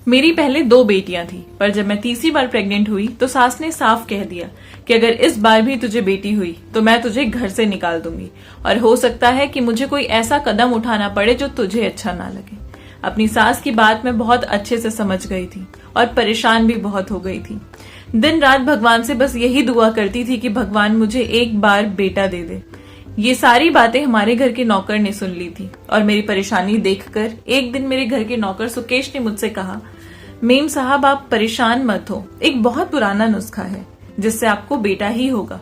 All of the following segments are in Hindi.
मेरी पहले 2 बेटियां थी, पर जब मैं तीसरी बार प्रेग्नेंट हुई तो सास ने साफ कह दिया कि अगर इस बार भी तुझे बेटी हुई तो मैं तुझे घर से निकाल दूंगी और हो सकता है कि मुझे कोई ऐसा कदम उठाना पड़े जो तुझे अच्छा ना लगे। अपनी सास की बात मैं बहुत अच्छे से समझ गई थी और परेशान भी बहुत हो गई थी। दिन रात भगवान से बस यही दुआ करती थी कि भगवान मुझे एक बार बेटा दे दे। ये सारी बातें हमारे घर के नौकर ने सुन ली थी और मेरी परेशानी देखकर एक दिन मेरे घर के नौकर सुकेश ने मुझसे कहा, मेम साहब आप परेशान मत हो, एक बहुत पुराना नुस्खा है जिससे आपको बेटा ही होगा।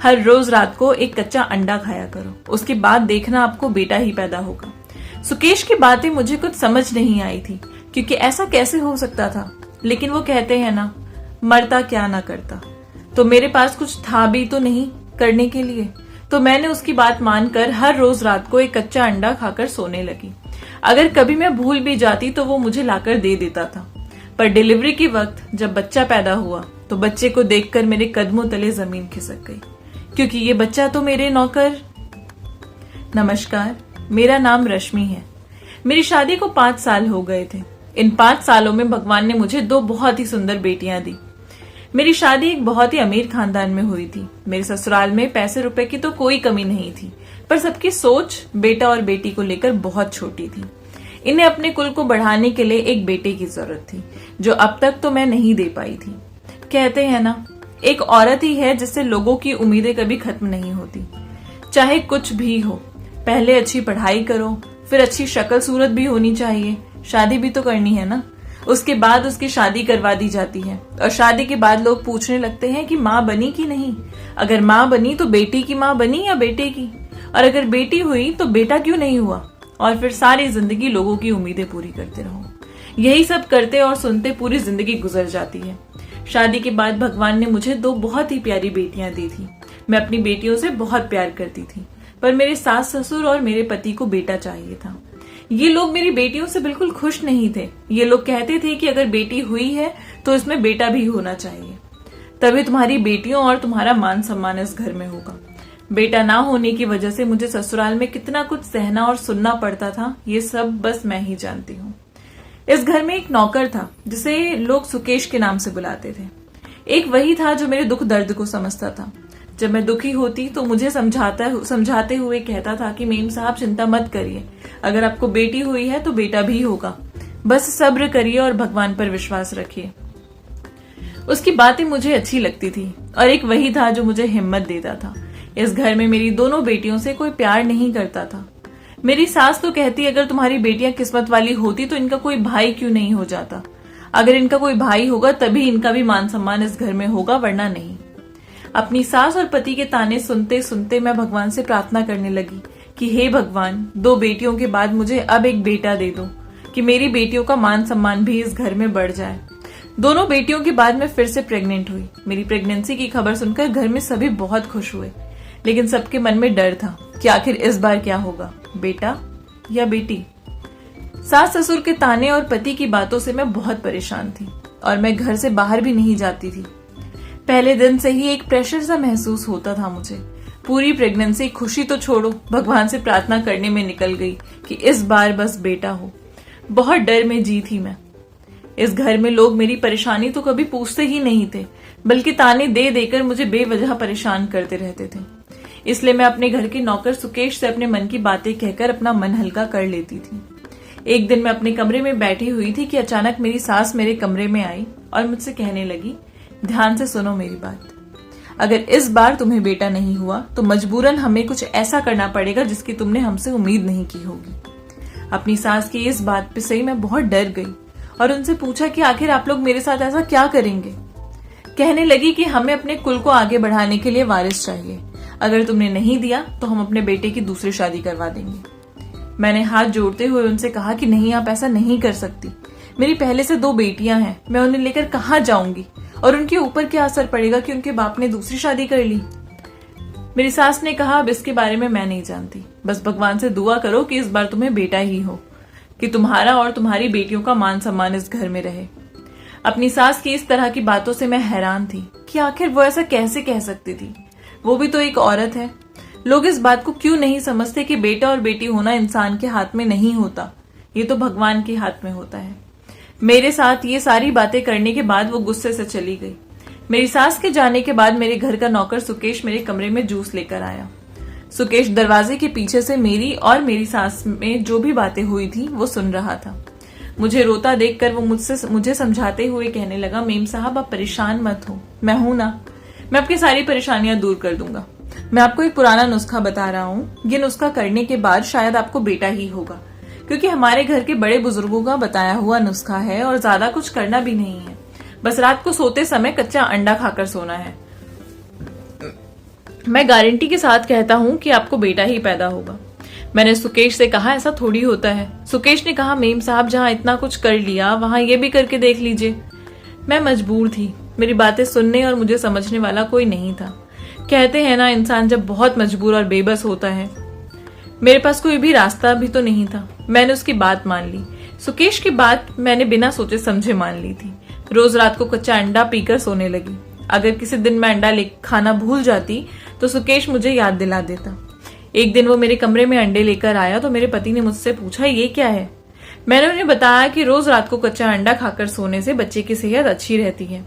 हर रोज रात को एक कच्चा अंडा खाया करो, उसके बाद देखना आपको बेटा ही पैदा होगा। सुकेश की बातें मुझे कुछ समझ नहीं आई थी क्योंकि ऐसा कैसे हो सकता था, लेकिन वो कहते हैं ना, मरता क्या ना करता। तो मेरे पास कुछ था भी तो नहीं करने के लिए, तो मैंने उसकी बात मानकर हर रोज रात को एक कच्चा अंडा खाकर सोने लगी। अगर कभी मैं भूल भी जाती तो वो मुझे लाकर दे देता था। पर डिलीवरी के वक्त जब बच्चा पैदा हुआ तो बच्चे को देखकर मेरे कदमों तले जमीन खिसक गई, क्योंकि ये बच्चा तो मेरे नौकर। नमस्कार, मेरा नाम रश्मि है। मेरी शादी को 5 साल हो गए थे। इन 5 सालों में भगवान ने मुझे 2 बहुत ही सुंदर बेटियां दी। मेरी शादी एक बहुत ही अमीर खानदान में हुई थी। मेरे ससुराल में पैसे रुपए की तो कोई कमी नहीं थी, पर सबकी सोच बेटा और बेटी को लेकर बहुत छोटी थी। इन्हें अपने कुल को बढ़ाने के लिए एक बेटे की जरूरत थी, जो अब तक तो मैं नहीं दे पाई थी। कहते हैं ना, एक औरत ही है जिससे लोगों की उम्मीदें कभी खत्म नहीं होती। चाहे कुछ भी हो, पहले अच्छी पढ़ाई करो, फिर अच्छी शक्ल सूरत भी होनी चाहिए, शादी भी तो करनी है ना। उसके बाद उसकी शादी करवा दी जाती है और शादी के बाद लोग पूछने लगते हैं कि माँ बनी कि नहीं। अगर माँ बनी तो बेटी की माँ बनी या बेटे की, और अगर बेटी हुई तो बेटा क्यों नहीं हुआ। और फिर सारी जिंदगी लोगों की उम्मीदें पूरी करते रहो। यही सब करते और सुनते पूरी जिंदगी गुजर जाती है। शादी के बाद भगवान ने मुझे 2 बहुत ही प्यारी बेटियां दी थी। मैं अपनी बेटियों से बहुत प्यार करती थी, पर मेरे सास ससुर और मेरे पति को बेटा चाहिए था। ये लोग मेरी बेटियों से बिल्कुल खुश नहीं थे। ये लोग कहते थे कि अगर बेटी हुई है तो इसमें बेटा भी होना चाहिए, तभी तुम्हारी बेटियों और तुम्हारा मान सम्मान इस घर में होगा। बेटा ना होने की वजह से मुझे ससुराल में कितना कुछ सहना और सुनना पड़ता था, ये सब बस मैं ही जानती हूँ। इस घर में एक नौकर था जिसे लोग सुकेश के नाम से बुलाते थे। एक वही था जो मेरे दुख दर्द को समझता था। जब मैं दुखी होती तो मुझे समझाते हुए कहता था कि मेम साहब चिंता मत करिए, अगर आपको बेटी हुई है तो बेटा भी होगा, बस सब्र करिए और भगवान पर विश्वास रखिए। उसकी बातें मुझे अच्छी लगती थी और एक वही था जो मुझे हिम्मत देता था। इस घर में मेरी दोनों बेटियों से कोई प्यार नहीं करता था। मेरी सास तो कहती अगर तुम्हारी बेटियां किस्मत वाली होती तो इनका कोई भाई क्यों नहीं हो जाता। अगर इनका कोई भाई होगा तभी इनका भी मान सम्मान इस घर में होगा, वरना नहीं। अपनी सास और पति के ताने सुनते सुनते मैं भगवान से प्रार्थना करने लगी कि हे भगवान, 2 बेटियों के बाद मुझे अब एक बेटा दे दो कि मेरी बेटियों का मान सम्मान भी इस घर में बढ़ जाए। दोनों बेटियों के बाद मैं फिर से प्रेग्नेंट हुई। मेरी प्रेगनेंसी की खबर सुनकर घर में सभी बहुत खुश हुए, लेकिन सबके मन में डर था कि आखिर इस बार क्या होगा, बेटा या बेटी। सास ससुर के ताने और पति की बातों से मैं बहुत परेशान थी और मैं घर से बाहर भी नहीं जाती थी। पहले दिन से ही एक प्रेशर सा महसूस होता था मुझे। पूरी प्रेगनेंसी खुशी तो छोड़ो, भगवान से प्रार्थना करने में निकल गई कि इस बार बस बेटा हो। बहुत डर में जी थी मैं। इस घर में लोग मेरी परेशानी तो कभी पूछते ही नहीं थे, बल्कि ताने दे देकर मुझे बेवजह परेशान करते रहते थे। इसलिए मैं अपने घर के नौकर सुकेश से अपने मन की बातें कहकर अपना मन हल्का कर लेती थी। एक दिन मैं अपने कमरे में बैठी हुई थी कि अचानक मेरी सास मेरे कमरे में आई और मुझसे कहने लगी, ध्यान से सुनो मेरी बात। अगर इस बार तुम्हें बेटा नहीं हुआ तो मजबूरन हमें कुछ ऐसा करना पड़ेगा जिसकी तुमने हमसे उम्मीद नहीं की होगी। अपनी सास की इस बात पे सही मैं बहुत डर गई और उनसे पूछा कि आखिर आप लोग मेरे साथ ऐसा क्या करेंगे। कहने लगी कि हमें अपने कुल को आगे बढ़ाने के लिए वारिस चाहिए, अगर तुमने नहीं दिया तो हम अपने बेटे की दूसरी शादी करवा देंगे। मैंने हाथ जोड़ते हुए उनसे कहा कि नहीं, आप ऐसा नहीं कर सकती। मेरी पहले से 2 बेटियां हैं, मैं उन्हें लेकर कहाँ जाऊंगी और उनके ऊपर क्या असर पड़ेगा कि उनके बाप ने दूसरी शादी कर ली। मेरी सास ने कहा, अब इसके बारे में मैं नहीं जानती, बस भगवान से दुआ करो कि इस बार तुम्हें बेटा ही हो, कि तुम्हारा और तुम्हारी बेटियों का मान सम्मान इस घर में रहे। अपनी सास की इस तरह की बातों से मैं हैरान थी कि आखिर वो ऐसा कैसे कह सकती थी। वो भी तो एक औरत है। लोग इस बात को क्यों नहीं समझते कि बेटा और बेटी होना इंसान के हाथ में नहीं होता, ये तो भगवान के हाथ में होता है। मेरे साथ ये सारी बातें करने के बाद वो गुस्से से चली गई। मेरी सास के जाने के बाद मेरे घर का नौकर सुकेश मेरे कमरे में जूस लेकर आया। सुकेश दरवाजे के पीछे से मेरी और मेरी सास में जो भी बातें हुई थी वो सुन रहा था। मुझे रोता देखकर वो मुझे समझाते हुए कहने लगा, मेम साहब आप परेशान मत हो, मैं हूं ना, मैं आपकी सारी परेशानियां दूर कर दूंगा। मैं आपको एक पुराना नुस्खा बता रहा हूँ। ये नुस्खा करने के बाद शायद आपको बेटा ही होगा, क्योंकि हमारे घर के बड़े बुजुर्गों का बताया हुआ नुस्खा है और ज्यादा कुछ करना भी नहीं है। बस रात को सोते समय कच्चा अंडा खाकर सोना है। मैं गारंटी के साथ कहता हूँ कि आपको बेटा ही पैदा होगा। मैंने सुकेश से कहा, ऐसा थोड़ी होता है। सुकेश ने कहा, मेम साहब जहाँ इतना कुछ कर लिया वहां ये भी करके देख लीजिए। मैं मजबूर थी, मेरी बातें सुनने और मुझे समझने वाला कोई नहीं था। कहते हैं ना, इंसान जब बहुत मजबूर और बेबस होता है। मेरे पास कोई भी रास्ता भी तो नहीं था। मैंने उसकी बात मान ली। सुकेश की बात मैंने बिना सोचे समझे मान ली थी। रोज रात को कच्चा अंडा पीकर सोने लगी। अगर किसी दिन मैं अंडा खाना भूल जाती तो सुकेश मुझे याद दिला देता। एक दिन वो मेरे कमरे में अंडे लेकर आया तो मेरे पति ने मुझसे पूछा, ये क्या है? मैंने उन्हें बताया कि रोज रात को कच्चा अंडा खाकर सोने से बच्चे की सेहत अच्छी रहती है।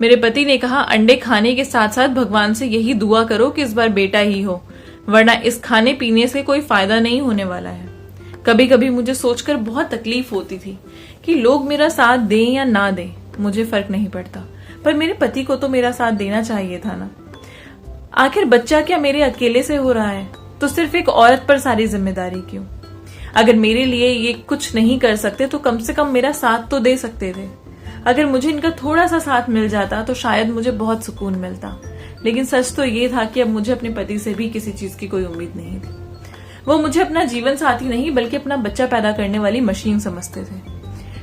मेरे पति ने कहा, अंडे खाने के साथ साथ भगवान से यही दुआ करो कि इस बार बेटा ही हो, वरना इस खाने पीने से कोई फायदा नहीं होने वाला है। कभी कभी मुझे सोचकर बहुत तकलीफ होती थी कि लोग मेरा साथ दें या ना दें, मुझे फर्क नहीं पड़ता, पर मेरे पति को तो मेरा साथ देना चाहिए था ना। आखिर बच्चा क्या मेरे अकेले से हो रहा है, तो सिर्फ एक औरत पर सारी जिम्मेदारी क्यों? अगर मेरे लिए ये कुछ नहीं कर सकते तो कम से कम मेरा साथ तो दे सकते थे। अगर मुझे इनका थोड़ा सा साथ मिल जाता तो शायद मुझे बहुत सुकून मिलता। लेकिन सच तो ये था कि अब मुझे अपने पति से भी किसी चीज की कोई उम्मीद नहीं थी। वो मुझे अपना जीवन साथी नहीं बल्कि अपना बच्चा पैदा करने वाली मशीन समझते थे।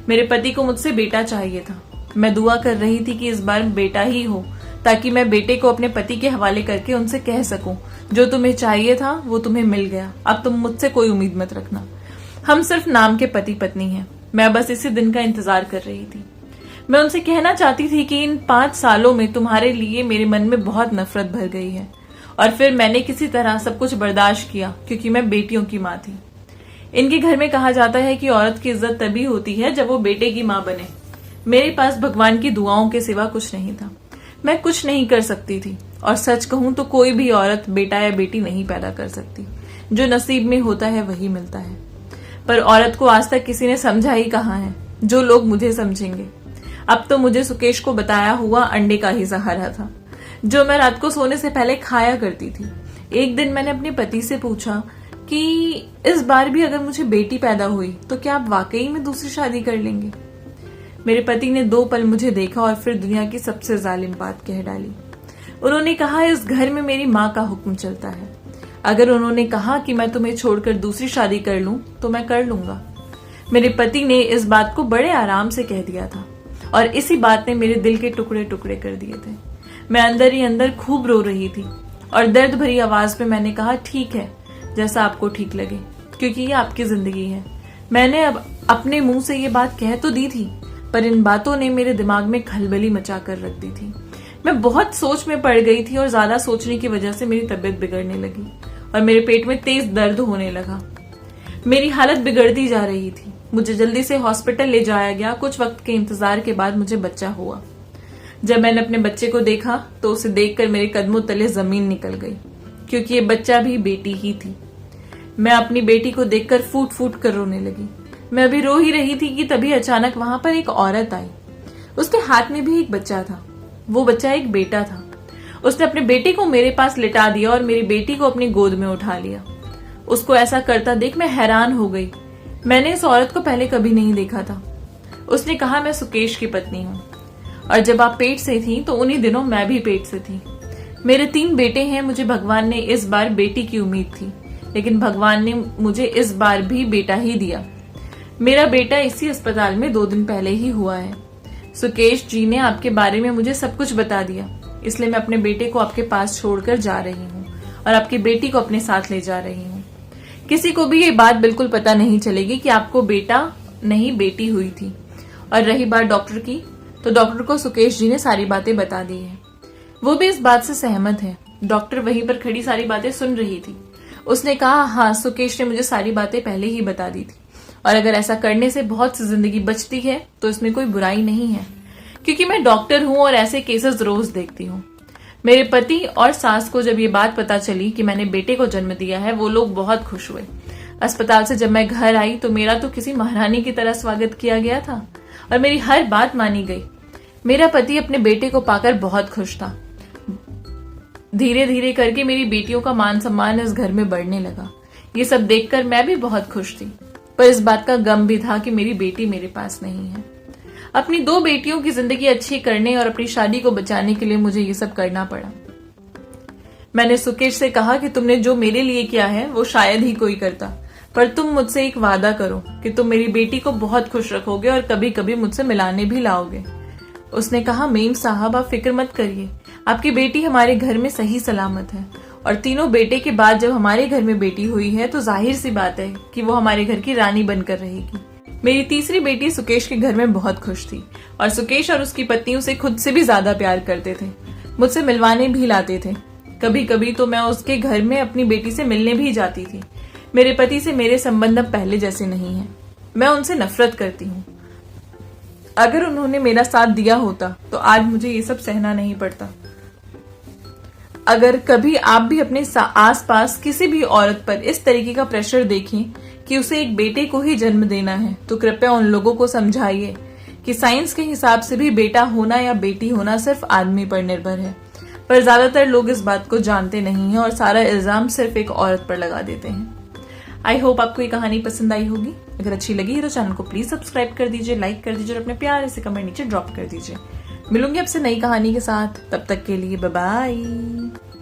मेरे पति को मुझसे बेटा चाहिए था। मैं दुआ कर रही थी कि इस बार बेटा ही हो, ताकि मैं बेटे को अपने पति के हवाले करके उनसे कह सकूं, जो तुम्हें चाहिए था वो तुम्हें मिल गया, अब तुम मुझसे कोई उम्मीद मत रखना। हम सिर्फ नाम के पति पत्नी हैं। मैं बस इसी दिन का इंतजार कर रही थी। मैं उनसे कहना चाहती थी कि इन 5 सालों में तुम्हारे लिए मेरे मन में बहुत नफरत भर गई है, और फिर मैंने किसी तरह सब कुछ बर्दाश्त किया क्योंकि मैं बेटियों की माँ थी। इनके घर में कहा जाता है कि औरत की इज्जत तभी होती है जब वो बेटे की माँ बने। मेरे पास भगवान की दुआओं के सिवा कुछ नहीं था। मैं कुछ नहीं कर सकती थी, और सच कहूं तो कोई भी औरत बेटा या बेटी नहीं पैदा कर सकती। जो नसीब में होता है वही मिलता है। पर औरत को आज तक किसी ने समझा ही कहाँ है, जो लोग मुझे समझेंगे। अब तो मुझे सुकेश को बताया हुआ अंडे का ही सहारा था, जो मैं रात को सोने से पहले खाया करती थी। एक दिन मैंने अपने पति से पूछा कि इस बार भी अगर मुझे बेटी पैदा हुई तो क्या आप वाकई में दूसरी शादी कर लेंगे? मेरे पति ने 2 पल मुझे देखा और फिर दुनिया की सबसे जालिम बात कह डाली। उन्होंने कहा, इस घर में मेरी माँ का हुक्म चलता है। अगर उन्होंने कहा कि मैं तुम्हें छोड़कर दूसरी शादी कर लूं तो मैं कर लूंगा। मेरे पति ने इस बात को बड़े आराम से कह दिया था, और इसी बात ने मेरे दिल के टुकड़े टुकड़े कर दिए थे। मैं अंदर ही अंदर खूब रो रही थी, और दर्द भरी आवाज में मैंने कहा, ठीक है, जैसा आपको ठीक लगे, क्योंकि ये आपकी जिंदगी है। मैंने अब अपने मुंह से ये बात कह तो दी थी, पर इन बातों ने मेरे दिमाग में खलबली मचा कर रख दी थी। मैं बहुत सोच में पड़ गई थी, और ज्यादा सोचने की वजह से मेरी तबीयत बिगड़ने लगी और मेरे पेट में तेज दर्द होने लगा। मेरी हालत बिगड़ती जा रही थी। मुझे जल्दी से हॉस्पिटल ले जाया गया। कुछ वक्त के इंतजार के बाद मुझे बच्चा हुआ। जब मैंने अपने बच्चे को देखा तो उसे देखकर मेरे कदमों तले जमीन निकल गई, क्योंकि ये बच्चा भी बेटी ही थी। मैं अपनी बेटी को देखकर फूट फूट कर रोने लगी। मैं अभी रो ही रही थी कि तभी अचानक वहां पर एक औरत आई। उसके हाथ में भी एक बच्चा था। वो बच्चा एक बेटा था। उसने अपने बेटे को मेरे पास लिटा दिया और मेरी बेटी को अपनी गोद में उठा लिया। उसको ऐसा करता देख मैं हैरान हो गई। मैंने इस औरत को पहले कभी नहीं देखा था। उसने कहा, मैं सुकेश की पत्नी हूँ, और जब आप पेट से थी तो उन्हीं दिनों मैं भी पेट से थी। मेरे 3 बेटे हैं। मुझे भगवान ने इस बार बेटी की उम्मीद थी, लेकिन भगवान ने मुझे इस बार भी बेटा ही दिया। मेरा बेटा इसी अस्पताल में 2 दिन पहले ही हुआ है। सुकेश जी ने आपके बारे में मुझे सब कुछ बता दिया, इसलिए मैं अपने बेटे को आपके पास छोड़कर जा रही हूँ और आपकी बेटी को अपने साथ ले जा रही हूँ। किसी को भी ये बात बिल्कुल पता नहीं चलेगी कि आपको बेटा नहीं बेटी हुई थी। और रही बात डॉक्टर की, तो डॉक्टर को सुकेश जी ने सारी बातें बता दी है। वो भी इस बात से सहमत है। डॉक्टर वहीं पर खड़ी सारी बातें सुन रही थी। उसने कहा, हाँ, सुकेश ने मुझे सारी बातें पहले ही बता दी थी। और अगर ऐसा करने से बहुत सी जिंदगी बचती है तो इसमें कोई बुराई नहीं है, क्योंकि मैं डॉक्टर हूं और ऐसे केसेस रोज देखती हूँ। मेरे पति और सास को जब ये बात पता चली कि मैंने बेटे को जन्म दिया है, वो लोग बहुत खुश हुए। अस्पताल से जब मैं घर आई तो मेरा तो किसी महारानी की तरह स्वागत किया गया था और मेरी हर बात मानी गई। मेरा पति अपने बेटे को पाकर बहुत खुश था। धीरे धीरे करके मेरी बेटियों का मान सम्मान इस घर में बढ़ने लगा। ये सब देखकर मैं भी बहुत खुश थी, पर इस बात का गम भी था कि मेरी बेटी मेरे पास नहीं है। अपनी 2 बेटियों की जिंदगी अच्छी करने और अपनी शादी को बचाने के लिए मुझे ये सब करना पड़ा। मैंने सुकेश से कहा कि तुमने जो मेरे लिए किया है वो शायद ही कोई करता, पर तुम मुझसे एक वादा करो कि तुम मेरी बेटी को बहुत खुश रखोगे और कभी कभी मुझसे मिलाने भी लाओगे। उसने कहा, मेम साहब आप फिक्र मत करिए, आपकी बेटी हमारे घर में सही सलामत है और तीनों बेटे के बाद जब हमारे घर में बेटी हुई है तो जाहिर सी बात है कि वो हमारे घर की रानी बनकर रहेगी। मेरी तीसरी बेटी सुकेश के घर में बहुत खुश थी और सुकेश और उसकी पत्नी उसे खुद से भी ज्यादा प्यार करते थे। मुझसे मिलवाने भी लाते थे। कभी कभी तो मैं उसके घर में अपनी बेटी से मिलने भी जाती थी। मेरे पति से मेरे संबंध अब पहले जैसे नहीं है। मैं उनसे नफरत करती हूँ। अगर उन्होंने मेरा साथ दिया होता तो आज मुझे ये सब सहना नहीं पड़ता। अगर कभी आप भी अपने आसपास किसी भी औरत पर इस तरीके का प्रेशर देखें कि उसे एक बेटे को ही जन्म देना है, तो कृपया उन लोगों को समझाइए कि साइंस के हिसाब से भी बेटा होना या बेटी होना सिर्फ आदमी पर निर्भर है। पर ज्यादातर लोग इस बात को जानते नहीं हैं और सारा इल्जाम सिर्फ एक औरत पर लगा देते हैं। आई होप आपको ये कहानी पसंद आई होगी। अगर अच्छी लगी है तो चैनल को प्लीज सब्सक्राइब कर दीजिए, लाइक कर दीजिए और अपने प्यारे से कमेंट नीचे ड्रॉप कर दीजिए। मिलूंगी आपसे नई कहानी के साथ, तब तक के लिए बाय बाय।